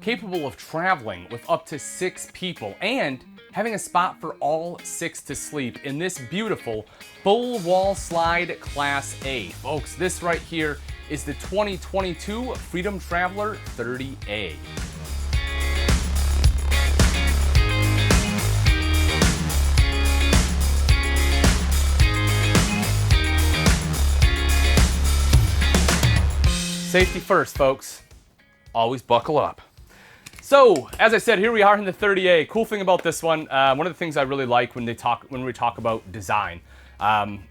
capable of traveling with up to 6 people and having a spot for all 6 to sleep in this beautiful full wall slide Class A. Folks, this right here is the 2022 Freedom Traveler 30A. Safety first, folks. Always buckle up. So, as I said, here we are in the 30A. Cool thing about this one, one of the things I really like when we talk about design,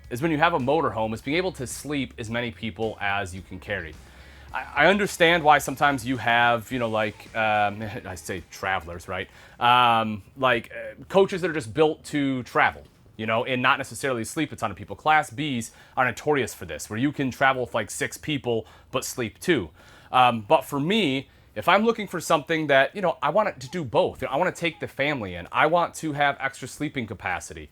is when you have a motorhome, is being able to sleep as many people as you can carry. I understand why sometimes you have, I say travelers, right? Coaches that are just built to travel, and not necessarily sleep a ton of people. Class Bs are notorious for this, where you can travel with like 6 people, but sleep 2. But for me, if I'm looking for something that, I want it to do both. I want to take the family in. I want to have extra sleeping capacity.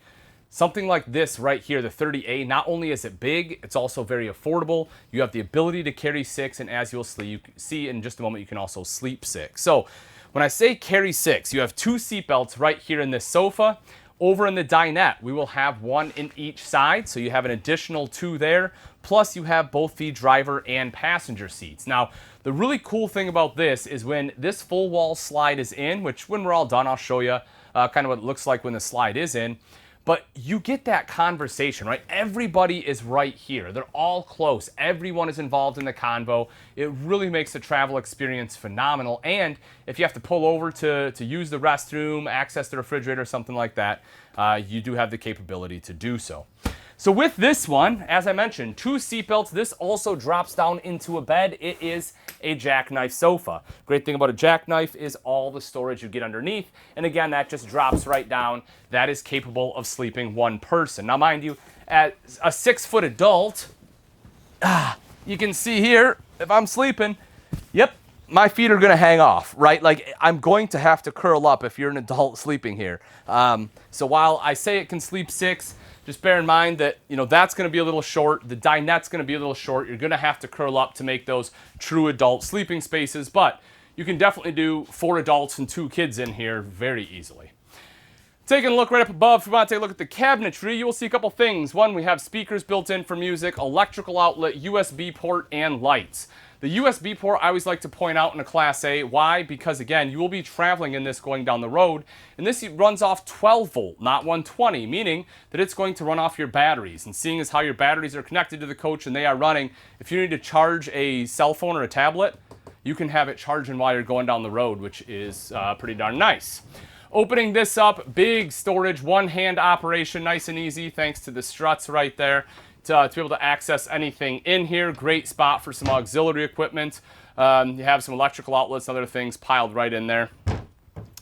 Something like this right here, the 30A, not only is it big, it's also very affordable. You have the ability to carry 6, and as you'll see in just a moment, you can also sleep 6. So when I say carry 6, you have 2 seatbelts right here in this sofa. Over in the dinette, we will have 1 in each side, so you have an additional 2 there, plus you have both the driver and passenger seats. Now, the really cool thing about this is when this full wall slide is in, which when we're all done, I'll show you kind of what it looks like when the slide is in, but you get that conversation, right? Everybody is right here. They're all close. Everyone is involved in the convo. It really makes the travel experience phenomenal. And if you have to pull over to use the restroom, access the refrigerator, something like that, you do have the capability to do so. So with this one, as I mentioned, 2 seatbelts. This also drops down into a bed. It is a jackknife sofa. Great thing about a jackknife is all the storage you get underneath. And again, that just drops right down. That is capable of sleeping 1 person. Now, mind you, as a 6-foot adult, you can see here, if I'm sleeping, yep, my feet are going to hang off, right? Like, I'm going to have to curl up if you're an adult sleeping here. So while I say it can sleep 6, just bear in mind that, that's going to be a little short. The dinette's going to be a little short. You're going to have to curl up to make those true adult sleeping spaces, but you can definitely do 4 adults and 2 kids in here very easily. Taking a look right up above, if you want to take a look at the cabinetry, you will see a couple things. One, we have speakers built in for music, electrical outlet, USB port, and lights. The USB port I always like to point out in a Class A. Why? Because again, you will be traveling in this going down the road, and this runs off 12 volt, not 120, meaning that it's going to run off your batteries. And seeing as how your batteries are connected to the coach and they are running, if you need to charge a cell phone or a tablet, you can have it charging while you're going down the road, which is pretty darn nice. Opening this up, big storage, one-hand operation, nice and easy, thanks to the struts right there. To be able to access anything in here. Great spot for some auxiliary equipment. You have some electrical outlets and other things piled right in there.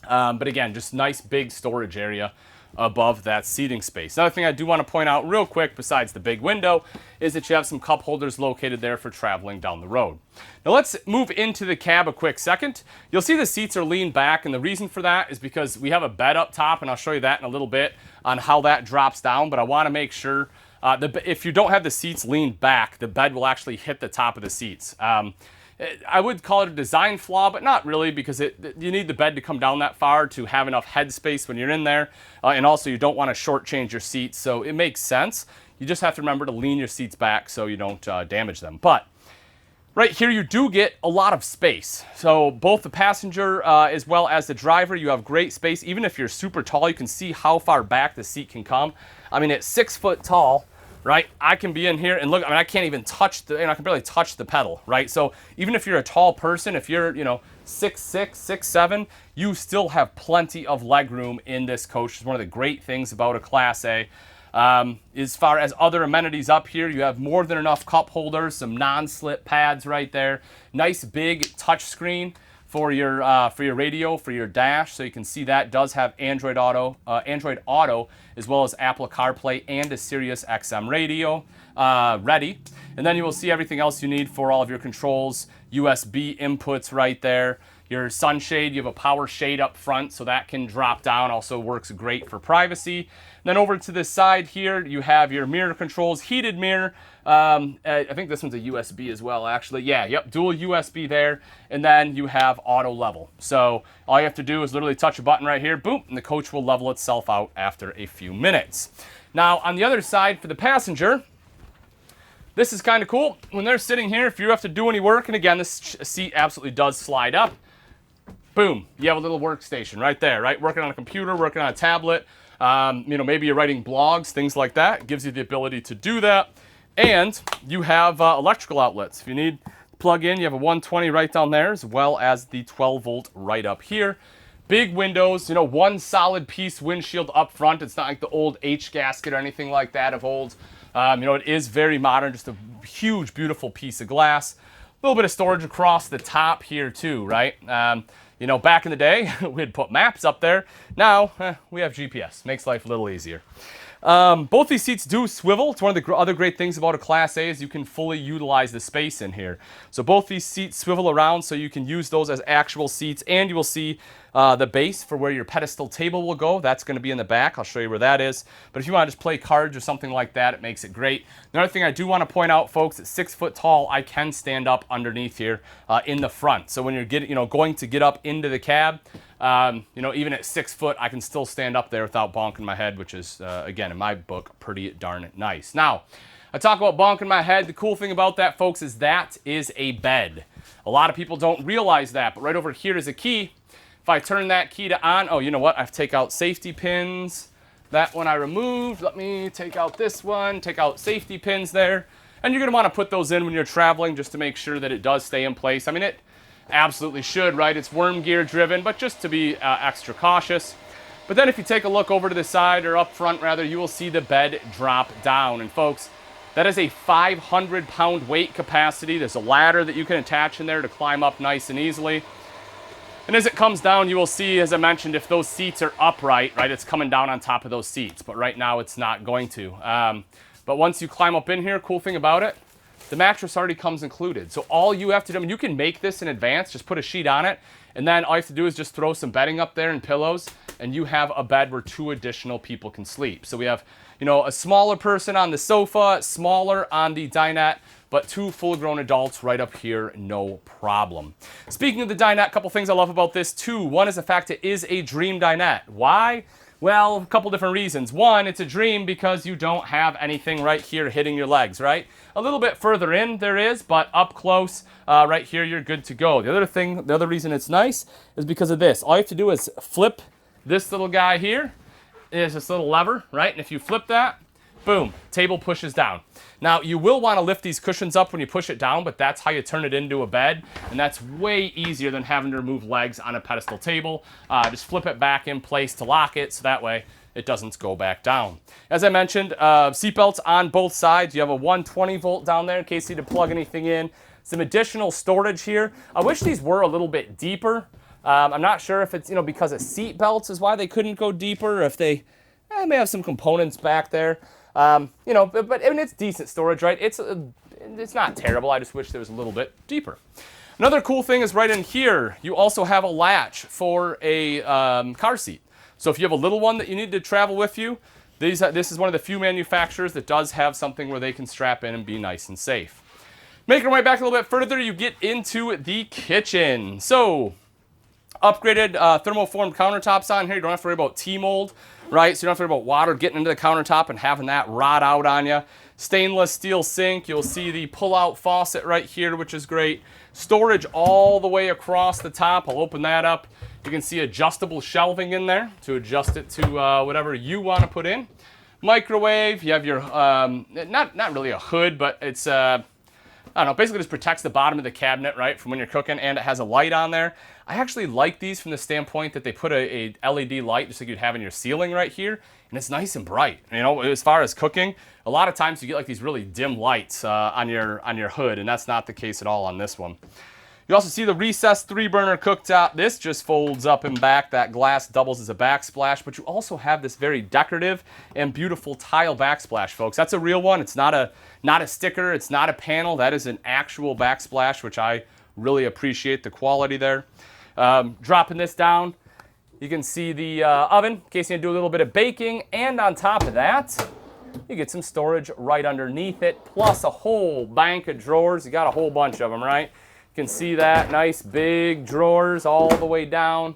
But again, just nice big storage area above that seating space. Another thing I do want to point out real quick, besides the big window, is that you have some cup holders located there for traveling down the road. Now let's move into the cab a quick second. You'll see the seats are leaned back, and the reason for that is because we have a bed up top, and I'll show you that in a little bit on how that drops down, but I want to make sure if you don't have the seats leaned back, the bed will actually hit the top of the seats. I would call it a design flaw, but not really, because you need the bed to come down that far to have enough headspace when you're in there. And also, you don't want to shortchange your seats, so it makes sense. You just have to remember to lean your seats back so you don't damage them. But right here, you do get a lot of space. So both the passenger as well as the driver, you have great space. Even if you're super tall, you can see how far back the seat can come. I mean, at 6 foot tall, right, I can be in here and look, I can't even touch I can barely touch the pedal, right? So even if you're a tall person, if you're, 6'6", 6'7", you still have plenty of leg room in this coach. It's one of the great things about a Class A. As far as other amenities up here, you have more than enough cup holders, some non-slip pads right there. Nice big touch screen for your radio, for your dash, so you can see that does have Android Auto, as well as Apple CarPlay and a Sirius XM radio ready. And then you will see everything else you need for all of your controls, USB inputs right there. your sunshade. You have a power shade up front, so that can drop down. Also works great for privacy. Then over to the side here, you have your mirror controls, heated mirror. I think this one's a USB as well, actually. Yeah, yep, dual USB there. And then you have auto level. So all you have to do is literally touch a button right here, boom, and the coach will level itself out after a few minutes. Now, on the other side for the passenger, this is kind of cool. When they're sitting here, if you have to do any work, and again, this seat absolutely does slide up, boom, you have a little workstation right there, right? Working on a computer, working on a tablet, maybe you're writing blogs, things like that. It gives you the ability to do that. And you have electrical outlets. If you need to plug in, you have a 120 right down there, as well as the 12 volt right up here. Big windows, one solid piece windshield up front. It's not like the old H gasket or anything like that of old. It is very modern, just a huge, beautiful piece of glass. A little bit of storage across the top here too, right? Back in the day, we'd put maps up there. Now, we have GPS. Makes life a little easier. Both these seats do swivel. It's one of the other great things about a Class A is you can fully utilize the space in here. So both these seats swivel around so you can use those as actual seats, and you will see the base for where your pedestal table will go. That's going to be in the back. I'll show you where that is. But if you want to just play cards or something like that, it makes it great. Another thing I do want to point out, folks, at 6 foot tall, I can stand up underneath here in the front. So when you're going to get up into the cab, even at 6 foot, I can still stand up there without bonking my head, which is, again, in my book, pretty darn nice. Now, I talk about bonking my head. The cool thing about that, folks, is that is a bed. A lot of people don't realize that, but right over here is a key. If I turn that key to on, oh, you know what? I have to take out safety pins. That one I removed. Let me take out this one, take out safety pins there. And you're going to want to put those in when you're traveling just to make sure that it does stay in place. I mean, it absolutely should, right? It's worm gear driven, but just to be extra cautious. But then if you take a look over to the side, or up front rather, you will see the bed drop down. And folks, that is a 500-pound weight capacity. There's a ladder that you can attach in there to climb up nice and easily. And as it comes down, you will see, as I mentioned, if those seats are upright, right, it's coming down on top of those seats. But right now, it's not going to. But once you climb up in here, cool thing about it, the mattress already comes included. So all you have to do, you can make this in advance, just put a sheet on it, and then all you have to do is just throw some bedding up there and pillows, and you have a bed where 2 additional people can sleep. So we have, a smaller person on the sofa, smaller on the dinette, but 2 full-grown adults right up here, no problem. Speaking of the dinette, a couple things I love about this too. One is the fact it is a dream dinette. Why? Well, a couple different reasons. One, it's a dream because you don't have anything right here hitting your legs, right? A little bit further in there is, but up close, right here, you're good to go. The other reason it's nice is because of this. All you have to do is flip this little guy here. There's this little lever, right? And if you flip that, boom, table pushes down. Now, you will want to lift these cushions up when you push it down, but that's how you turn it into a bed, and that's way easier than having to remove legs on a pedestal table. Just flip it back in place to lock it, so that way it doesn't go back down. As I mentioned, seatbelts on both sides. You have a 120 volt down there in case you need to plug anything in. Some additional storage here. I wish these were a little bit deeper. I'm not sure if it's because of seat belts is why they couldn't go deeper, or if they may have some components back there. But I mean, it's decent storage, right? It's not terrible. I just wish there was a little bit deeper. Another cool thing is right in here, you also have a latch for a car seat. So if you have a little one that you need to travel with you, this is one of the few manufacturers that does have something where they can strap in and be nice and safe. Making our way back a little bit further, you get into the kitchen. So upgraded thermoformed countertops on here. You don't have to worry about T-mold, right? So you don't have to worry about water getting into the countertop and having that rot out on you. Stainless steel sink. You'll see the pull-out faucet right here, which is great. Storage all the way across the top. I'll open that up. You can see adjustable shelving in there to adjust it to whatever you want to put in. Microwave. You have your, not really a hood, but it's, I don't know, basically just protects the bottom of the cabinet, right, from when you're cooking, and it has a light on there. I actually like these from the standpoint that they put a LED light just like you'd have in your ceiling right here, and it's nice and bright. As far as cooking, a lot of times you get like these really dim lights on your hood, and that's not the case at all on this one. You also see the recessed 3-burner cooktop. This just folds up and back. That glass doubles as a backsplash, but you also have this very decorative and beautiful tile backsplash, folks. That's a real one. It's not a sticker. It's not a panel. That is an actual backsplash, which I really appreciate the quality there. Dropping this down, you can see the oven in case you need to do a little bit of baking. And on top of that, you get some storage right underneath it, plus a whole bank of drawers. You got a whole bunch of them, right? You can see that, nice big drawers all the way down.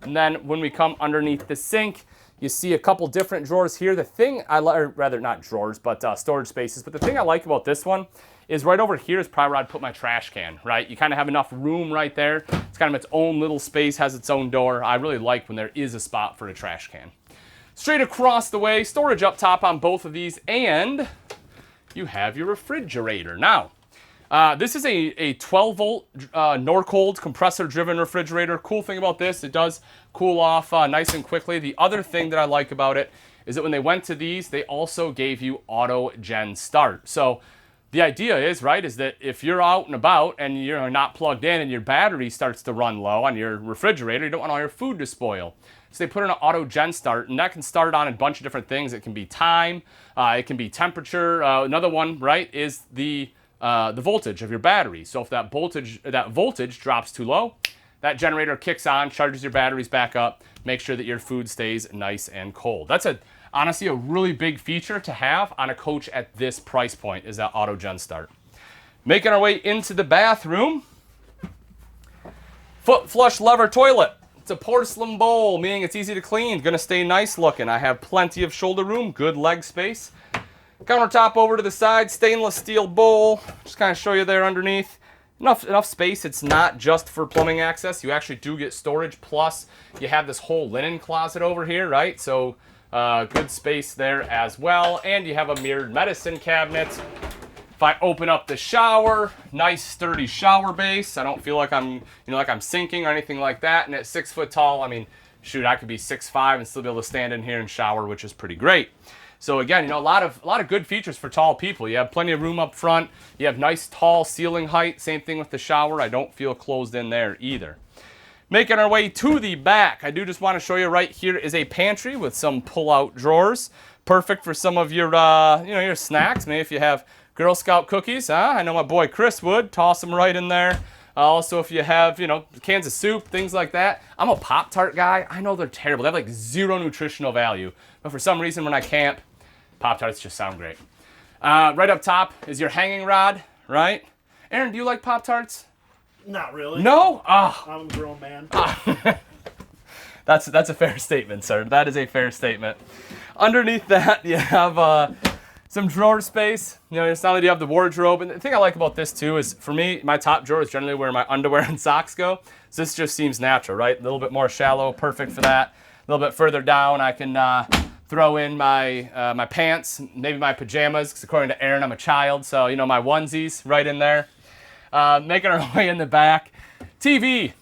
And then when we come underneath the sink, you see a couple different drawers here. The thing I like, or rather not drawers, but storage spaces. But the thing I like about this one is right over here is probably where I'd put my trash can, right? You kind of have enough room right there. It's kind of its own little space, has its own door. I really like when there is a spot for a trash can. Straight across the way, storage up top on both of these, and you have your refrigerator. Now, this is a 12-volt Norcold compressor-driven refrigerator. Cool thing about this, it does cool off nice and quickly. The other thing that I like about it is that when they went to these, they also gave you auto gen start. So the idea is, right, is that if you're out and about and you're not plugged in and your battery starts to run low on your refrigerator, you don't want all your food to spoil. So they put in an auto gen start, and that can start on a bunch of different things. It can be time, it can be temperature. Another one, right, is the voltage of your battery. So if that voltage drops too low, that generator kicks on, charges your batteries back up, make sure that your food stays nice and cold. That's honestly a really big feature to have on a coach at this price point, is that auto gen start. Making our way into the bathroom. Foot flush lever toilet. It's a porcelain bowl, meaning it's easy to clean, gonna stay nice looking. I have plenty of shoulder room, good leg space. Countertop over to the side, stainless steel bowl. Just kind of show you there underneath. Enough space. It's not just for plumbing access. You actually do get storage, plus you have this whole linen closet over here, right? So good space there as well. And you have a mirrored medicine cabinet. If I open up the shower, nice sturdy shower base. I don't feel like I'm, like I'm sinking or anything like that. And at 6 foot tall, I mean, shoot, I could be 6'5" and still be able to stand in here and shower, which is pretty great. So again, a lot of good features for tall people. You have plenty of room up front. You have nice tall ceiling height. Same thing with the shower. I don't feel closed in there either. Making our way to the back, I do just want to show you right here is a pantry with some pull-out drawers. Perfect for some of your, your snacks. Maybe if you have Girl Scout cookies, I know my boy Chris would. Toss them right in there. Also, if you have, cans of soup, things like that. I'm a Pop-Tart guy. I know they're terrible. They have like zero nutritional value. But for some reason, when I camp, Pop-Tarts just sound great. Right up top is your hanging rod, right? Aaron, do you like Pop-Tarts? Not really. No? I'm a grown man. That's a fair statement, sir. That is a fair statement. Underneath that, you have some drawer space. It's not only do you have the wardrobe. And the thing I like about this, too, is for me, my top drawer is generally where my underwear and socks go. So this just seems natural, right? A little bit more shallow, perfect for that. A little bit further down, I can throw in my my pants, maybe my pajamas, because according to Aaron, I'm a child. So, my onesies right in there. Making our way in the back. TV.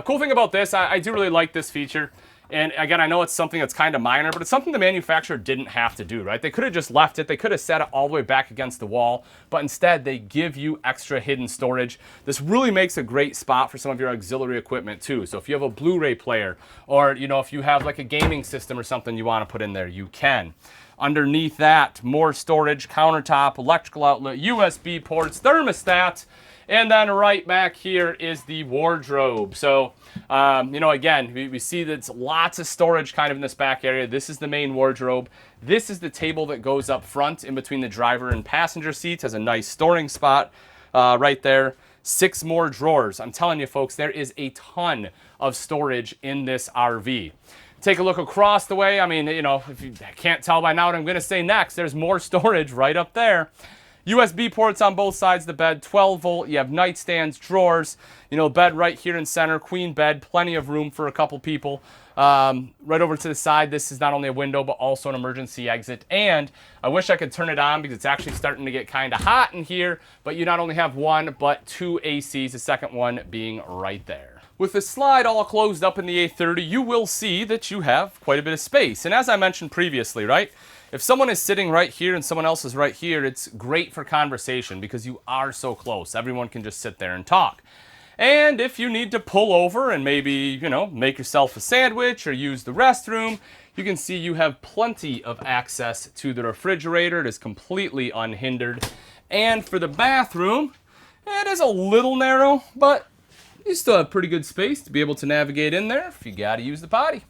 Cool thing about this, I do really like this feature. And again, I know it's something that's kind of minor, but it's something the manufacturer didn't have to do, right? They could have just left it. They could have set it all the way back against the wall, but instead they give you extra hidden storage. This really makes a great spot for some of your auxiliary equipment too. So if you have a Blu-ray player, or if you have like a gaming system or something you want to put in there, you can. Underneath that, more storage, countertop, electrical outlet, USB ports, thermostat. And then right back here is the wardrobe. So, again, we see that it's lots of storage kind of in this back area. This is the main wardrobe. This is the table that goes up front in between the driver and passenger seats. Has a nice storing spot right there. 6 more drawers. I'm telling you, folks, there is a ton of storage in this RV. Take a look across the way. I mean, if you can't tell by now what I'm going to say next, there's more storage right up there. USB ports on both sides of the bed, 12 volt. You have nightstands, drawers, bed right here in center, queen bed, plenty of room for a couple people. Right over to the side, this is not only a window, but also an emergency exit. And I wish I could turn it on because it's actually starting to get kind of hot in here, but you not only have 1, but 2 ACs, the second one being right there. With the slide all closed up in the A30, you will see that you have quite a bit of space. And as I mentioned previously, right? If someone is sitting right here and someone else is right here, it's great for conversation because you are so close. Everyone can just sit there and talk. And if you need to pull over and maybe, make yourself a sandwich or use the restroom, you can see you have plenty of access to the refrigerator. It is completely unhindered. And for the bathroom, it is a little narrow, but you still have pretty good space to be able to navigate in there if you got to use the potty.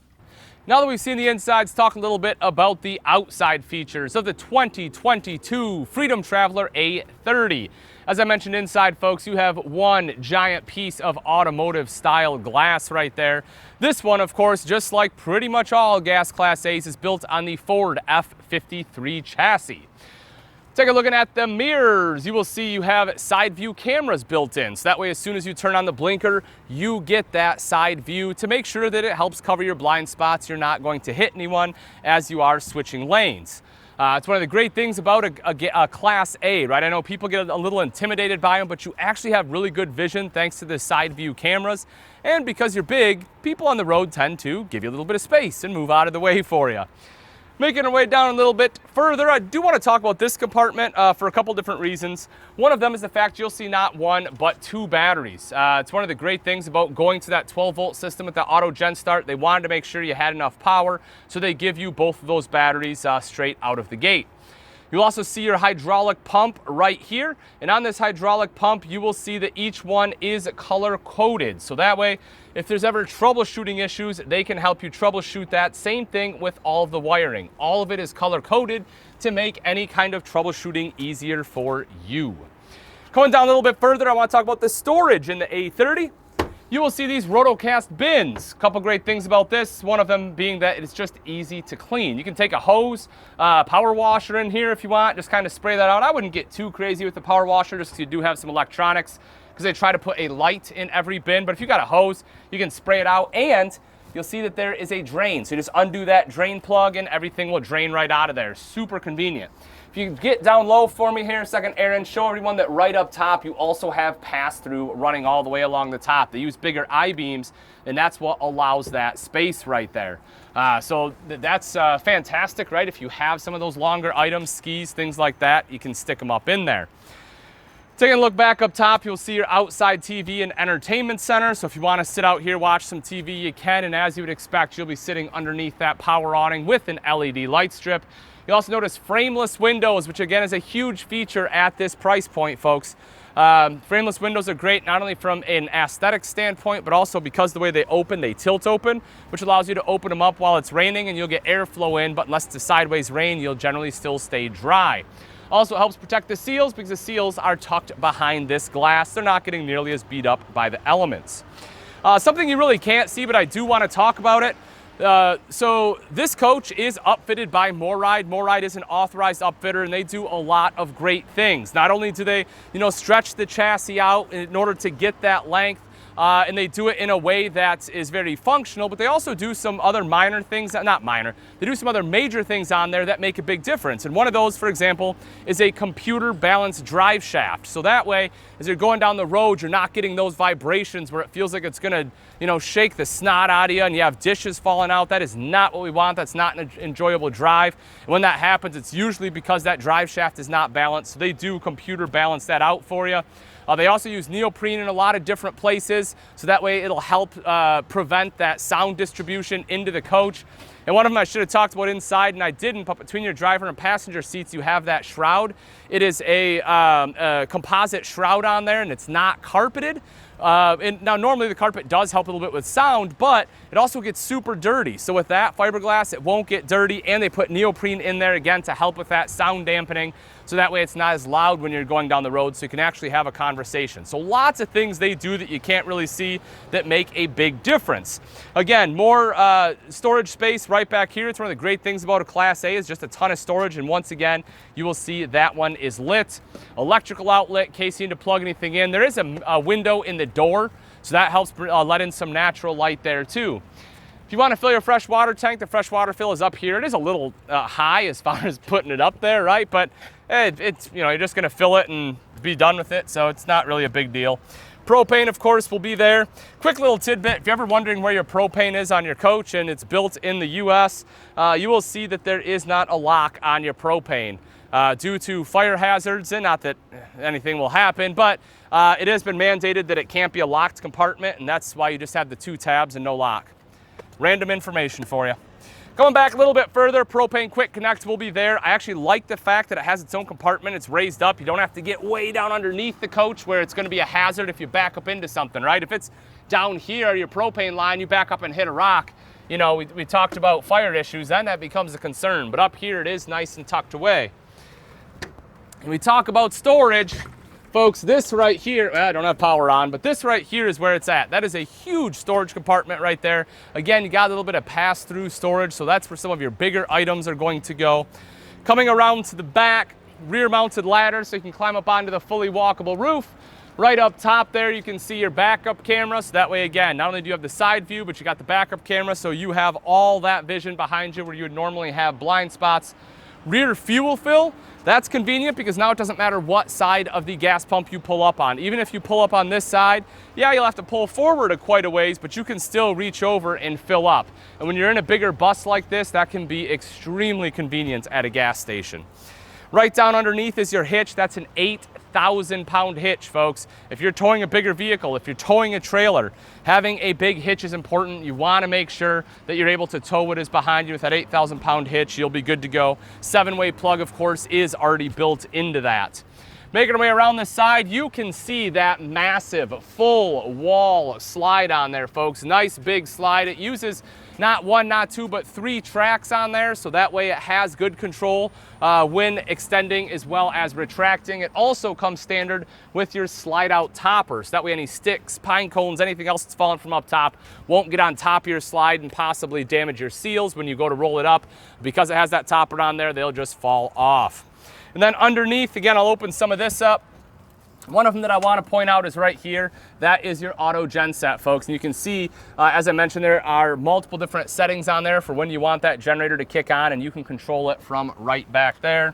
Now that we've seen the insides, talk a little bit about the outside features of the 2022 Freedom Traveler A30. As I mentioned inside, folks, you have one giant piece of automotive style glass right there. This one, of course, just like pretty much all gas Class A's, is built on the Ford F53 chassis. Take a look at the mirrors. You will see you have side view cameras built in. So that way, as soon as you turn on the blinker, you get that side view to make sure that it helps cover your blind spots. You're not going to hit anyone as you are switching lanes. It's one of the great things about a Class A, right? I know people get a little intimidated by them, but you actually have really good vision thanks to the side view cameras. And because you're big, people on the road tend to give you a little bit of space and move out of the way for you. Making our way down a little bit further, I do want to talk about this compartment for a couple different reasons. One of them is the fact you'll see not one, but two batteries. It's one of the great things about going to that 12-volt system with the auto gen start. They wanted to make sure you had enough power, so they give you both of those batteries straight out of the gate. You'll also see your hydraulic pump right here. And on this hydraulic pump, you will see that each one is color coded. So that way, if there's ever troubleshooting issues, they can help you troubleshoot that. Same thing with all of the wiring. All of it is color coded to make any kind of troubleshooting easier for you. Going down a little bit further, I want to talk about the storage in the A30. You will see these rotocast bins. A couple great things about this, one of them being that it's just easy to clean. You can take a hose, power washer in here if you want, just kind of spray that out. I wouldn't get too crazy with the power washer just because you do have some electronics, because they try to put a light in every bin. But if you got a hose, you can spray it out, and you'll see that there is a drain. So you just undo that drain plug and everything will drain right out of there. Super convenient. If you get down low for me here a second, Aaron, show everyone that right up top you also have pass-through running all the way along the top. They use bigger I-beams, and that's what allows that space right there. So that's fantastic, right? If you have some of those longer items, skis, things like that, you can stick them up in there. Taking a look back up top, you'll see your outside TV and entertainment center. So if you want to sit out here, watch some TV, you can. And as you would expect, you'll be sitting underneath that power awning with an LED light strip. You'll also notice frameless windows, which again is a huge feature at this price point, folks. Frameless windows are great not only from an aesthetic standpoint, but also because the way they open, they tilt open, which allows you to open them up while it's raining and you'll get airflow in, but unless it's a sideways rain, you'll generally still stay dry. Also helps protect the seals because the seals are tucked behind this glass. They're not getting nearly as beat up by the elements. Something you really can't see, but I do want to talk about it. So this coach is upfitted by MORryde. MORryde is an authorized upfitter, and they do a lot of great things. Not only do they, stretch the chassis out in order to get that length, and they do it in a way that is very functional, but they also do some other minor things, not minor, they do some other major things on there that make a big difference. And one of those, for example, is a computer balanced drive shaft. So that way, as you're going down the road, you're not getting those vibrations where it feels like it's gonna, shake the snot out of you and you have dishes falling out. That is not what we want. That's not an enjoyable drive. And when that happens, it's usually because that drive shaft is not balanced. So they do computer balance that out for you. They also use neoprene in a lot of different places, so that way it'll help prevent that sound distribution into the coach. And one of them I should have talked about inside, and I didn't, but between your driver and passenger seats, you have that shroud. It is a composite shroud on there, and it's not carpeted. And now normally the carpet does help a little bit with sound, but it also gets super dirty. So with that fiberglass, it won't get dirty, and they put neoprene in there again to help with that sound dampening. So that way it's not as loud when you're going down the road, so you can actually have a conversation. So lots of things they do that you can't really see that make a big difference. Again, more storage space right back here. It's one of the great things about a Class A is just a ton of storage. And once again, you will see that one is lit. Electrical outlet in case you need to plug anything in. There is a window in the door, so that helps let in some natural light there too. If you want to fill your fresh water tank, the fresh water fill is up here. It is a little high as far as putting it up there, right? But it's, you're just going to fill it and be done with it, so it's not really a big deal. Propane, of course, will be there. Quick little tidbit, if you're ever wondering where your propane is on your coach and it's built in the US, you will see that there is not a lock on your propane. Due to fire hazards, and not that anything will happen, but it has been mandated that it can't be a locked compartment, and that's why you just have the two tabs and no lock. Random information for you. Going back a little bit further, propane quick connect will be there. I actually like the fact that it has its own compartment. It's raised up. You don't have to get way down underneath the coach where it's going to be a hazard if you back up into something, right? If it's down here, your propane line, you back up and hit a rock. You know, we talked about fire issues, then that becomes a concern. But up here, it is nice and tucked away. And we talk about storage. Folks, this right here, I don't have power on, but this right here is where it's at. That is a huge storage compartment right there. Again, you got a little bit of pass-through storage, so that's where some of your bigger items are going to go. Coming around to the back, rear-mounted ladder, so you can climb up onto the fully walkable roof. Right up top there, you can see your backup camera, so that way, again, not only do you have the side view, but you got the backup camera, so you have all that vision behind you where you would normally have blind spots. Rear fuel fill, that's convenient because now it doesn't matter what side of the gas pump you pull up on. Even if you pull up on this side, yeah, you'll have to pull forward quite a ways, but you can still reach over and fill up. And when you're in a bigger bus like this, that can be extremely convenient at a gas station. Right down underneath is your hitch. That's an 8,000-pound hitch, folks. If you're towing a bigger vehicle, if you're towing a trailer, having a big hitch is important. You want to make sure that you're able to tow what is behind you with that 8,000-pound hitch. You'll be good to go. 7-way plug, of course, is already built into that. Making our way around this side, you can see that massive full wall slide on there, folks. Nice big slide. It uses not one, not two, but 3 tracks on there, so that way it has good control when extending as well as retracting. It also comes standard with your slide out toppers. That way any sticks, pine cones, anything else that's falling from up top won't get on top of your slide and possibly damage your seals when you go to roll it up. Because it has that topper on there, they'll just fall off. And then underneath, again, I'll open some of this up. One of them that I want to point out is right here. That is your auto genset, folks. And you can see, as I mentioned, there are multiple different settings on there for when you want that generator to kick on, and you can control it from right back there.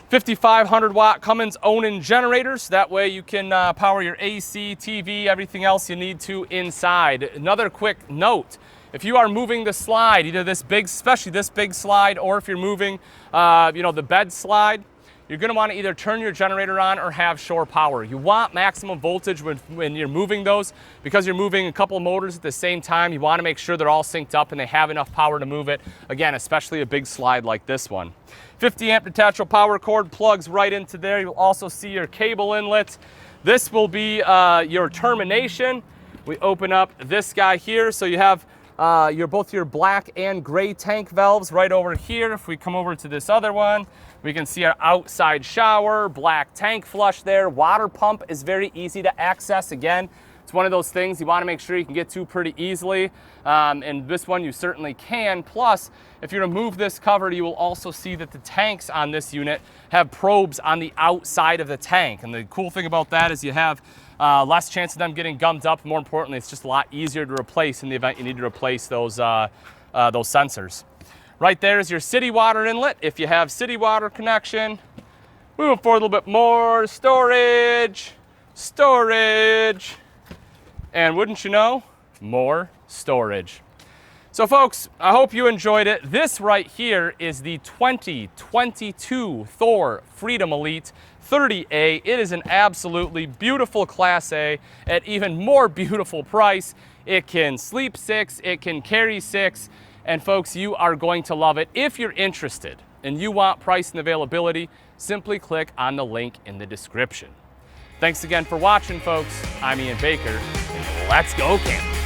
5,500 watt Cummins Onan generators. That way you can power your AC, TV, everything else you need to inside. Another quick note. If you are moving the slide, either this big, especially this big slide, or if you're moving, the bed slide, you're going to want to either turn your generator on or have shore power. You want maximum voltage when you're moving those because you're moving a couple of motors at the same time. You want to make sure they're all synced up and they have enough power to move it. Again, especially a big slide like this one. 50 amp detachable power cord plugs right into there. You'll also see your cable inlet. This will be your termination. We open up this guy here, so you have both your black and gray tank valves right over here. If we come over to this other one, we can see our outside shower, black tank flush there. Water pump is very easy to access. Again, it's one of those things you want to make sure you can get to pretty easily. And this one you certainly can. Plus, if you remove this cover, you will also see that the tanks on this unit have probes on the outside of the tank. And the cool thing about that is you have less chance of them getting gummed up. More importantly, it's just a lot easier to replace in the event you need to replace those sensors. Right there is your city water inlet. If you have city water connection, move forward a little bit more. Storage, and wouldn't you know, more storage. So folks, I hope you enjoyed it. This right here is the 2022 Thor Freedom Elite 30A. It is an absolutely beautiful Class A at even more beautiful price. It can sleep 6, it can carry 6, and folks, you are going to love it. If you're interested and you want price and availability, simply click on the link in the description. Thanks again for watching, folks. I'm Ian Baker. Let's go camping.